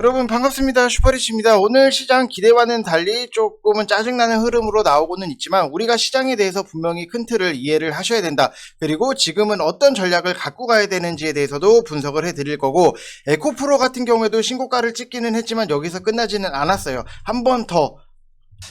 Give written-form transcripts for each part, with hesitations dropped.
여러분 반갑습니다. 슈퍼리치입니다. 오늘 시장 기대와는 달리 조금은 짜증나는 흐름으로 나오고는 있지만 우리가 시장에 대해서 분명히 큰 틀을 이해를 하셔야 된다. 그리고 지금은 어떤 전략을 갖고 가야 되는지에 대해서도 분석을 해드릴 거고, 에코프로 같은 경우에도 신고가를 찍기는 했지만 여기서 끝나지는 않았어요. 한 번 더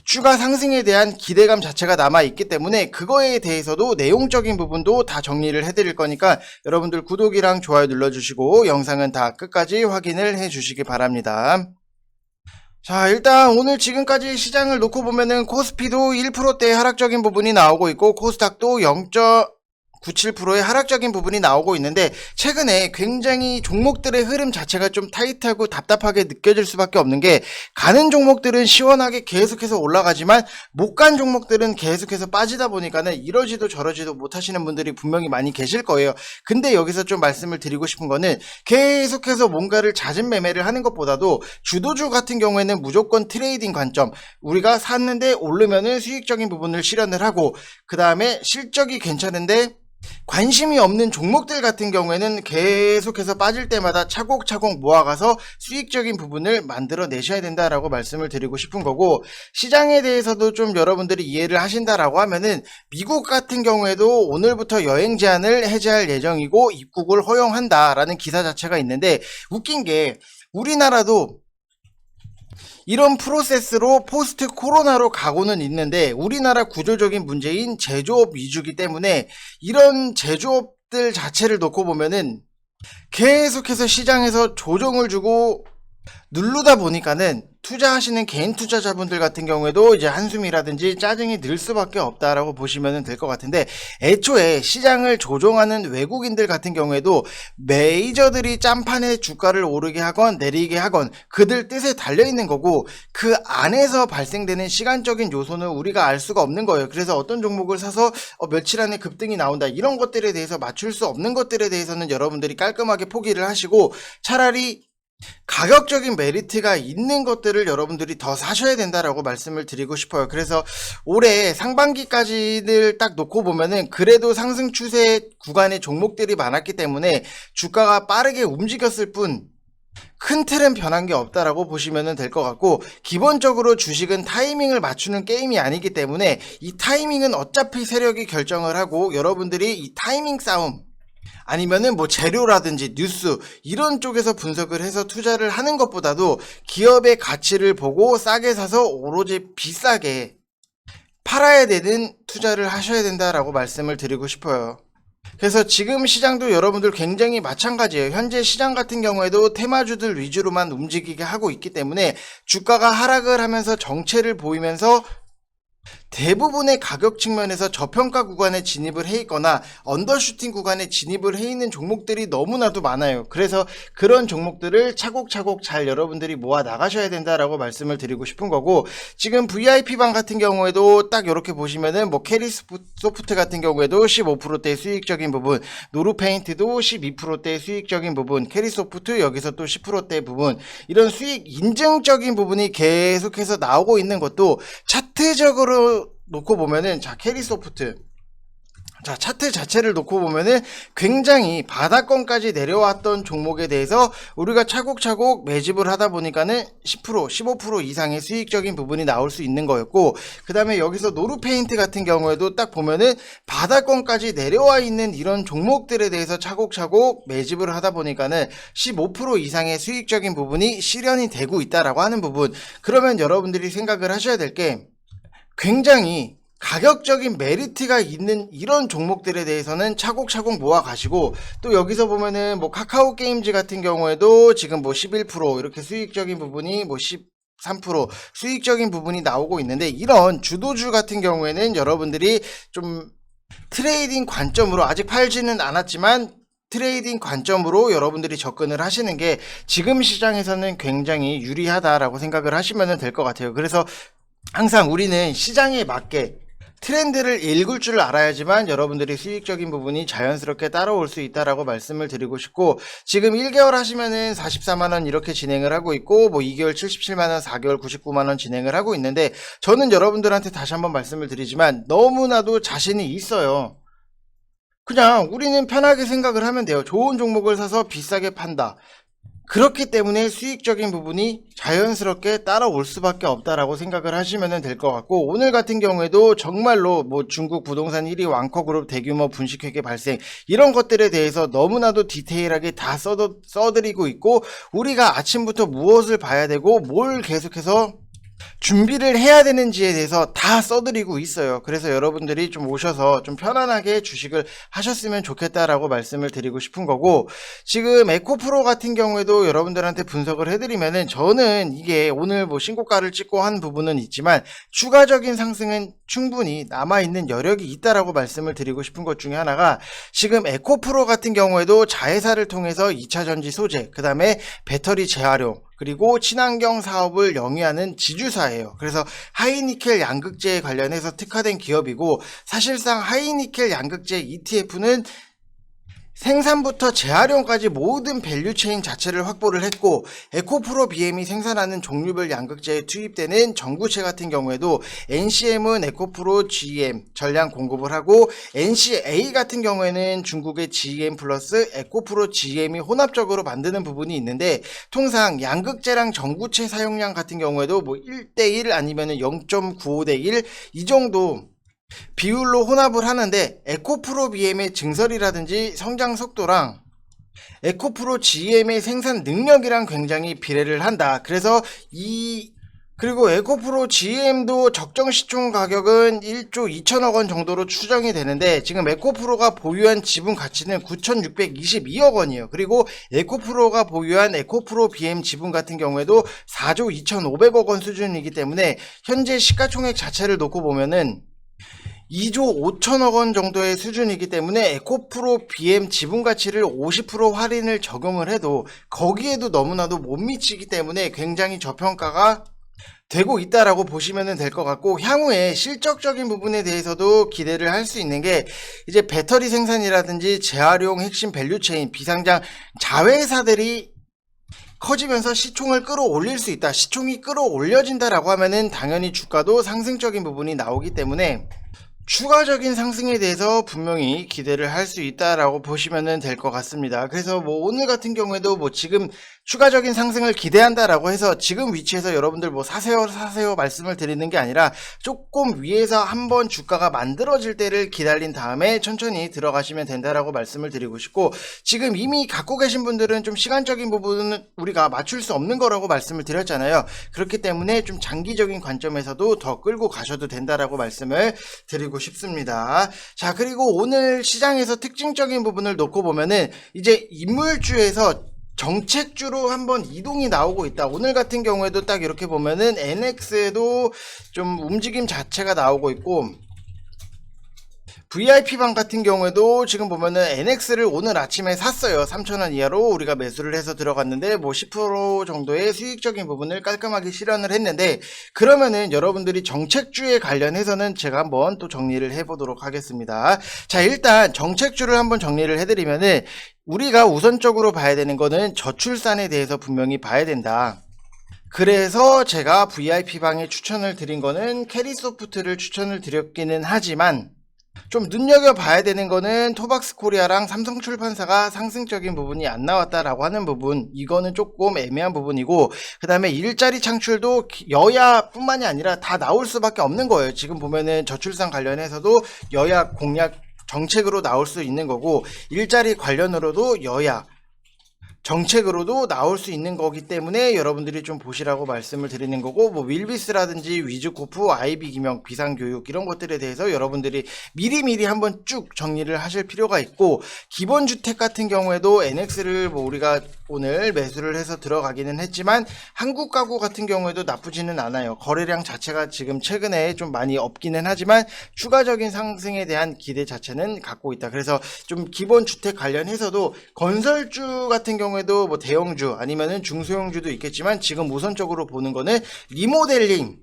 주가 상승에 대한 기대감 자체가 남아있기 때문에 그거에 대해서도 내용적인 부분도 다 정리를 해드릴 거니까 여러분들 구독이랑 좋아요 눌러주시고 영상은 다 끝까지 확인을 해주시기 바랍니다. 자, 일단 오늘 지금까지 시장을 놓고 보면은 코스피도 1%대 하락적인 부분이 나오고 있고 코스닥도 0.97%의 하락적인 부분이 나오고 있는데, 최근에 굉장히 종목들의 흐름 자체가 좀 타이트하고 답답하게 느껴질 수밖에 없는 게, 가는 종목들은 시원하게 계속해서 올라가지만 못 간 종목들은 계속해서 빠지다 보니까는 이러지도 저러지도 못하시는 분들이 분명히 많이 계실 거예요. 근데 여기서 좀 말씀을 드리고 싶은 거는, 계속해서 뭔가를 잦은 매매를 하는 것보다도 주도주 같은 경우에는 무조건 트레이딩 관점, 우리가 샀는데 오르면은 수익적인 부분을 실현을 하고, 그 다음에 실적이 괜찮은데 관심이 없는 종목들 같은 경우에는 계속해서 빠질 때마다 차곡차곡 모아가서 수익적인 부분을 만들어 내셔야 된다라고 말씀을 드리고 싶은 거고, 시장에 대해서도 좀 여러분들이 이해를 하신다라고 하면은 미국 같은 경우에도 오늘부터 여행 제한을 해제할 예정이고 입국을 허용한다라는 기사 자체가 있는데, 웃긴 게 우리나라도 이런 프로세스로 포스트 코로나로 가고는 있는데, 우리나라 구조적인 문제인 제조업 위주기 때문에 이런 제조업들 자체를 놓고 보면은 계속해서 시장에서 조정을 주고 누르다 보니까는 투자하시는 개인 투자자분들 같은 경우에도 이제 한숨이라든지 짜증이 늘 수밖에 없다라고 보시면 될 것 같은데, 애초에 시장을 조종하는 외국인들 같은 경우에도 메이저들이 짬판에 주가를 오르게 하건 내리게 하건 그들 뜻에 달려있는 거고, 그 안에서 발생되는 시간적인 요소는 우리가 알 수가 없는 거예요. 그래서 어떤 종목을 사서 며칠 안에 급등이 나온다, 이런 것들에 대해서 맞출 수 없는 것들에 대해서는 여러분들이 깔끔하게 포기를 하시고, 차라리 가격적인 메리트가 있는 것들을 여러분들이 더 사셔야 된다라고 말씀을 드리고 싶어요. 그래서 올해 상반기까지를 딱 놓고 보면은 그래도 상승 추세 구간의 종목들이 많았기 때문에 주가가 빠르게 움직였을 뿐 큰 틀은 변한 게 없다라고 보시면 될 것 같고, 기본적으로 주식은 타이밍을 맞추는 게임이 아니기 때문에 이 타이밍은 어차피 세력이 결정을 하고, 여러분들이 이 타이밍 싸움 아니면은 뭐 재료라든지 뉴스 이런 쪽에서 분석을 해서 투자를 하는 것보다도 기업의 가치를 보고 싸게 사서 오로지 비싸게 팔아야 되는 투자를 하셔야 된다라고 말씀을 드리고 싶어요. 그래서 지금 시장도 여러분들 굉장히 마찬가지예요. 현재 시장 같은 경우에도 테마주들 위주로만 움직이게 하고 있기 때문에 주가가 하락을 하면서 정체를 보이면서 대부분의 가격 측면에서 저평가 구간에 진입을 해 있거나 언더슈팅 구간에 진입을 해 있는 종목들이 너무나도 많아요. 그래서 그런 종목들을 차곡차곡 잘 여러분들이 모아 나가셔야 된다라고 말씀을 드리고 싶은 거고, 지금 VIP방 같은 경우에도 딱 이렇게 보시면은 뭐 캐리소프트 같은 경우에도 15%대 수익적인 부분, 노루페인트도 12%대 수익적인 부분, 캐리소프트 여기서 또 10%대 부분, 이런 수익 인증적인 부분이 계속해서 나오고 있는 것도 차트적으로 놓고 보면은, 자, 캐리소프트, 자, 차트 자체를 놓고 보면은 굉장히 바닥권까지 내려왔던 종목에 대해서 우리가 차곡차곡 매집을 하다 보니까는 10%, 15% 이상의 수익적인 부분이 나올 수 있는 거였고, 그 다음에 여기서 노루페인트 같은 경우에도 딱 보면은 바닥권까지 내려와 있는 이런 종목들에 대해서 차곡차곡 매집을 하다 보니까는 15% 이상의 수익적인 부분이 실현이 되고 있다라고 하는 부분. 그러면 여러분들이 생각을 하셔야 될 게, 굉장히 가격적인 메리트가 있는 이런 종목들에 대해서는 차곡차곡 모아 가시고, 또 여기서 보면은 뭐 카카오 게임즈 같은 경우에도 지금 뭐 11% 이렇게 수익적인 부분이 뭐 13% 수익적인 부분이 나오고 있는데, 이런 주도주 같은 경우에는 여러분들이 좀 트레이딩 관점으로, 아직 팔지는 않았지만 트레이딩 관점으로 여러분들이 접근을 하시는 게 지금 시장에서는 굉장히 유리하다라고 생각을 하시면 될 것 같아요. 그래서 항상 우리는 시장에 맞게 트렌드를 읽을 줄 알아야지만 여러분들이 수익적인 부분이 자연스럽게 따라올 수 있다라고 말씀을 드리고 싶고, 지금 1개월 하시면은 44만원 이렇게 진행을 하고 있고, 뭐 2개월 77만원, 4개월 99만원 진행을 하고 있는데, 저는 여러분들한테 다시 한번 말씀을 드리지만 너무나도 자신이 있어요. 그냥 우리는 편하게 생각을 하면 돼요. 좋은 종목을 사서 비싸게 판다. 그렇기 때문에 수익적인 부분이 자연스럽게 따라올 수밖에 없다라고 생각을 하시면 될 것 같고, 오늘 같은 경우에도 정말로 뭐 중국 부동산 1위 왕커그룹 대규모 분식회계 발생, 이런 것들에 대해서 너무나도 디테일하게 다 써드리고 있고, 우리가 아침부터 무엇을 봐야 되고 뭘 계속해서 준비를 해야 되는지에 대해서 다 써드리고 있어요. 그래서 여러분들이 좀 오셔서 좀 편안하게 주식을 하셨으면 좋겠다라고 말씀을 드리고 싶은 거고, 지금 에코프로 같은 경우에도 여러분들한테 분석을 해드리면은, 저는 이게 오늘 뭐 신고가를 찍고 한 부분은 있지만 추가적인 상승은 충분히 남아있는 여력이 있다라고 말씀을 드리고 싶은 것 중에 하나가, 지금 에코프로 같은 경우에도 자회사를 통해서 2차전지 소재, 그 다음에 배터리 재활용, 그리고 친환경 사업을 영위하는 지주사예요. 그래서 하이니켈 양극재에 관련해서 특화된 기업이고, 사실상 하이니켈 양극재 ETF는 생산부터 재활용까지 모든 밸류체인 자체를 확보를 했고, 에코프로 BM이 생산하는 종류별 양극재에 투입되는 전구체 같은 경우에도 NCM은 에코프로 GM 전량 공급을 하고, NCA 같은 경우에는 중국의 GM 플러스 에코프로 GM이 혼합적으로 만드는 부분이 있는데, 통상 양극재랑 전구체 사용량 같은 경우에도 뭐 1대1 아니면 0.95대1 이 정도 비율로 혼합을 하는데, 에코프로 BM의 증설이라든지 성장 속도랑 에코프로 GM의 생산 능력이랑 굉장히 비례를 한다. 그래서 그리고 에코프로 GM도 적정 시총 가격은 1조 2천억 원 정도로 추정이 되는데, 지금 에코프로가 보유한 지분 가치는 9,622억 원이에요. 그리고 에코프로가 보유한 에코프로 BM 지분 같은 경우에도 4조 2,500억 원 수준이기 때문에, 현재 시가총액 자체를 놓고 보면은 2조 5천억 원 정도의 수준이기 때문에, 에코프로 BM 지분 가치를 50% 할인을 적용을 해도 거기에도 너무나도 못 미치기 때문에 굉장히 저평가가 되고 있다라고 보시면 될 것 같고, 향후에 실적적인 부분에 대해서도 기대를 할 수 있는 게, 이제 배터리 생산이라든지 재활용 핵심 밸류체인 비상장 자회사들이 커지면서 시총을 끌어올릴 수 있다. 시총이 끌어올려진다라고 하면은 당연히 주가도 상승적인 부분이 나오기 때문에 추가적인 상승에 대해서 분명히 기대를 할 수 있다라고 보시면 될 것 같습니다. 그래서 뭐 오늘 같은 경우에도 뭐 지금 추가적인 상승을 기대한다라고 해서 지금 위치에서 여러분들 뭐 사세요 말씀을 드리는 게 아니라, 조금 위에서 한번 주가가 만들어질 때를 기다린 다음에 천천히 들어가시면 된다라고 말씀을 드리고 싶고, 지금 이미 갖고 계신 분들은 좀 시간적인 부분은 우리가 맞출 수 없는 거라고 말씀을 드렸잖아요. 그렇기 때문에 좀 장기적인 관점에서도 더 끌고 가셔도 된다라고 말씀을 드리고 싶습니다. 자, 그리고 오늘 시장에서 특징적인 부분을 놓고 보면은, 이제 인물주에서 정책주로 한번 이동이 나오고 있다. 오늘 같은 경우에도 딱 이렇게 보면은 NX에도 좀 움직임 자체가 나오고 있고, VIP방 같은 경우에도 지금 보면은 NX를 오늘 아침에 샀어요. 3,000원 이하로 우리가 매수를 해서 들어갔는데, 뭐 10% 정도의 수익적인 부분을 깔끔하게 실현을 했는데, 그러면은 여러분들이 정책주에 관련해서는 제가 한번 또 정리를 해보도록 하겠습니다. 자, 일단 정책주를 한번 정리를 해드리면은, 우리가 우선적으로 봐야 되는 거는 저출산에 대해서 분명히 봐야 된다. 그래서 제가 VIP방에 추천을 드린 거는 캐리소프트를 추천을 드렸기는 하지만, 좀 눈여겨봐야 되는 거는 토박스코리아랑 삼성출판사가 상승적인 부분이 안 나왔다라고 하는 부분, 이거는 조금 애매한 부분이고, 그 다음에 일자리 창출도 여야뿐만이 아니라 다 나올 수밖에 없는 거예요. 지금 보면은 저출산 관련해서도 여야 공약 정책으로 나올 수 있는 거고, 일자리 관련으로도 여야 정책으로도 나올 수 있는 거기 때문에 여러분들이 좀 보시라고 말씀을 드리는 거고, 뭐 윌비스라든지 위즈코프, 아이비 기명, 비상교육 이런 것들에 대해서 여러분들이 미리미리 한번 쭉 정리를 하실 필요가 있고, 기본주택 같은 경우에도 NX를 뭐 우리가 오늘 매수를 해서 들어가기는 했지만, 한국 가구 같은 경우에도 나쁘지는 않아요. 거래량 자체가 지금 최근에 좀 많이 없기는 하지만 추가적인 상승에 대한 기대 자체는 갖고 있다. 그래서 좀 기본주택 관련해서도 건설주 같은 경우에도 뭐 대형주 아니면은 중소형주도 있겠지만, 지금 우선적으로 보는 거는 리모델링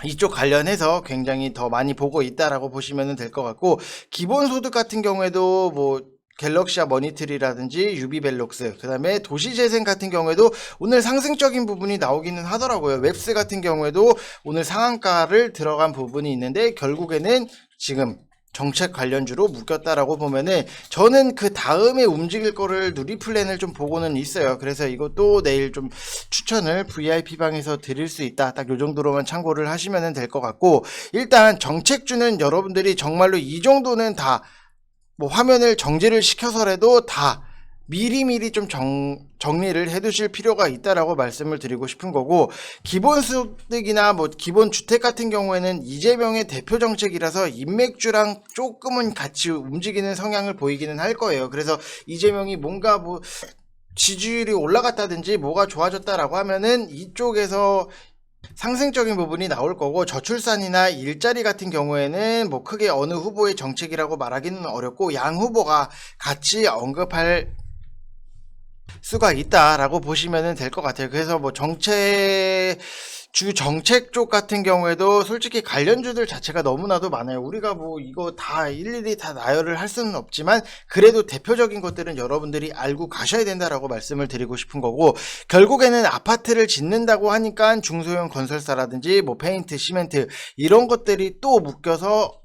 이쪽 관련해서 굉장히 더 많이 보고 있다라고 보시면 될 것 같고, 기본소득 같은 경우에도 뭐 갤럭시아 머니트리라든지 유비벨록스, 그 다음에 도시재생 같은 경우에도 오늘 상승적인 부분이 나오기는 하더라고요. 웹스 같은 경우에도 오늘 상한가를 들어간 부분이 있는데, 결국에는 지금 정책 관련주로 묶였다라고 보면은 저는 그 다음에 움직일 거를 누리플랜을 좀 보고는 있어요. 그래서 이것도 내일 좀 추천을 VIP방에서 드릴 수 있다. 딱 요 정도로만 참고를 하시면 될 것 같고, 일단 정책주는 여러분들이 정말로 이 정도는 다 뭐 화면을 정지를 시켜서라도 다 미리미리 좀 정리를 해 두실 필요가 있다라고 말씀을 드리고 싶은 거고, 기본소득이나 뭐 기본주택 같은 경우에는 이재명의 대표 정책이라서 인맥주랑 조금은 같이 움직이는 성향을 보이기는 할 거예요. 그래서 이재명이 뭔가 뭐 지지율이 올라갔다든지 뭐가 좋아졌다라고 하면은 이쪽에서 상승적인 부분이 나올 거고, 저출산이나 일자리 같은 경우에는 뭐 크게 어느 후보의 정책이라고 말하기는 어렵고 양 후보가 같이 언급할 수가 있다라고 보시면 될 것 같아요. 그래서 뭐 정책 쪽 같은 경우에도 솔직히 관련주들 자체가 너무나도 많아요. 우리가 뭐 이거 다 일일이 다 나열을 할 수는 없지만 그래도 대표적인 것들은 여러분들이 알고 가셔야 된다라고 말씀을 드리고 싶은 거고, 결국에는 아파트를 짓는다고 하니까 중소형 건설사라든지 뭐 페인트, 시멘트 이런 것들이 또 묶여서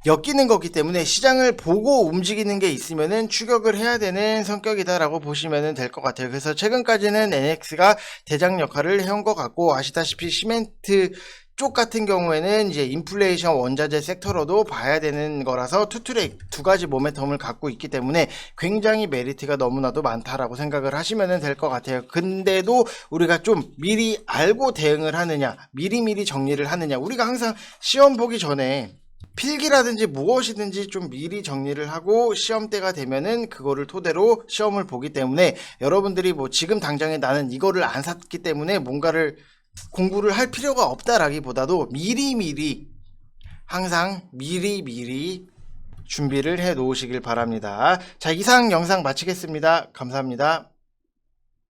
엮이는 거기 때문에 시장을 보고 움직이는 게 있으면은 추격을 해야 되는 성격이다라고 보시면 될 것 같아요. 그래서 최근까지는 NX가 대장 역할을 해온 것 같고, 아시다시피 시멘트 쪽 같은 경우에는 이제 인플레이션 원자재 섹터로도 봐야 되는 거라서 투트랙 두 가지 모멘텀을 갖고 있기 때문에 굉장히 메리트가 너무나도 많다라고 생각을 하시면 될 것 같아요. 근데도 우리가 좀 미리 알고 대응을 하느냐, 미리미리 정리를 하느냐, 우리가 항상 시험 보기 전에 필기라든지 무엇이든지 좀 미리 정리를 하고 시험때가 되면은 그거를 토대로 시험을 보기 때문에, 여러분들이 뭐 지금 당장에 나는 이거를 안 샀기 때문에 뭔가를 공부를 할 필요가 없다라기보다도 미리미리 항상 미리미리 준비를 해 놓으시길 바랍니다. 자, 이상 영상 마치겠습니다. 감사합니다.